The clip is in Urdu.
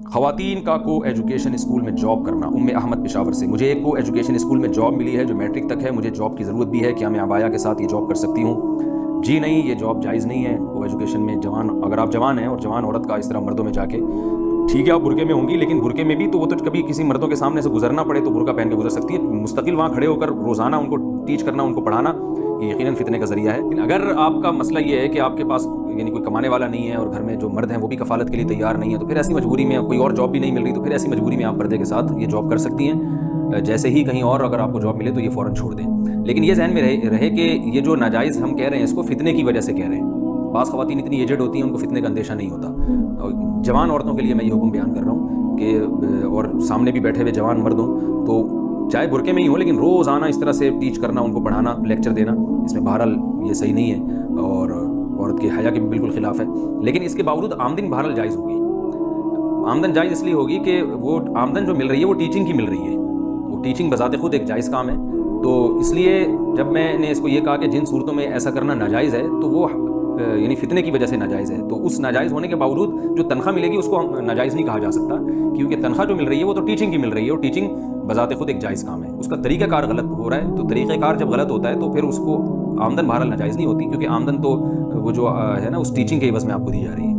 خواتین کا کو ایجوکیشن اسکول میں جاب کرنا۔ احمد پشاور سے، مجھے ایک کو ایجوکیشن اسکول میں جاب ملی ہے جو میٹرک تک ہے، مجھے جاب کی ضرورت بھی ہے، کیا میں عبایا کے ساتھ یہ جاب کر سکتی ہوں؟ جی نہیں، یہ جاب جائز نہیں ہے۔ کو ایجوکیشن میں اگر آپ جوان ہیں اور جوان عورت کا اس طرح مردوں میں جا کے، ٹھیک ہے آپ برقعے میں ہوں گی، لیکن برقعے میں بھی تو وہ تو کبھی کسی مردوں کے سامنے سے گزرنا پڑے تو برقعہ پہن کے گزر سکتی ہے۔ مستقل وہاں کھڑے ہو کر روزانہ ان کو ٹیچ کرنا، ان کو پڑھانا، یہ یقیناً فتنے کا ذریعہ ہے۔ لیکن اگر آپ کا مسئلہ یہ ہے کہ آپ کے پاس یعنی کوئی کمانے والا نہیں ہے اور گھر میں جو مرد ہیں وہ بھی کفالت کے لیے تیار نہیں ہے، تو پھر ایسی مجبوری میں کوئی اور جاب بھی نہیں مل رہی، تو پھر ایسی مجبوری میں آپ پردے کے ساتھ یہ جاب کر سکتی ہیں۔ جیسے ہی کہیں اور اگر آپ کو جاب ملے تو یہ فوراً چھوڑ دیں۔ لیکن یہ ذہن میں رہے کہ یہ جو ناجائز ہم کہہ رہے ہیں اس کو فتنے کی وجہ سے کہہ رہے ہیں۔ بعض خواتین اتنی ایجڈ ہوتی ہیں ان کو فتنے کا اندیشہ نہیں ہوتا۔ جوان عورتوں کے لیے میں یہ حکم بیان کر رہا ہوں کہ اور سامنے بھی بیٹھے ہوئے جوان مرد ہوں تو چاہے برقعے میں ہی ہوں لیکن روزانہ اس طرح سے ٹیچ کرنا، ان کو پڑھانا، لیکچر دینا، اس میں بہرحال یہ صحیح نہیں ہے اور عورت کے حیا کے بھی بالکل خلاف ہے۔ لیکن اس کے باوجود آمدن بہرحال جائز ہوگی۔ آمدن جائز اس لیے ہوگی کہ وہ آمدن جو مل رہی ہے وہ ٹیچنگ کی مل رہی ہے، وہ ٹیچنگ بذات خود ایک جائز کام ہے۔ تو اس لیے جب میں نے اس کو یہ کہا کہ جن صورتوں میں ایسا کرنا ناجائز ہے تو وہ یعنی فتنے کی وجہ سے ناجائز ہے، تو اس ناجائز ہونے کے باوجود جو تنخواہ ملے گی اس کو ناجائز نہیں کہا جا سکتا، کیونکہ تنخواہ جو مل رہی ہے وہ تو ٹیچنگ کی مل رہی ہے، اور ٹیچنگ بذات خود ایک جائز کام ہے۔ اس کا طریقہ کار غلط ہو رہا ہے، تو طریقہ کار جب غلط ہوتا ہے تو پھر اس کو آمدن بہرحال ناجائز نہیں ہوتی، کیونکہ آمدن تو وہ جو ہے نا اس ٹیچنگ کے عوض میں آپ کو دی جا رہی ہے۔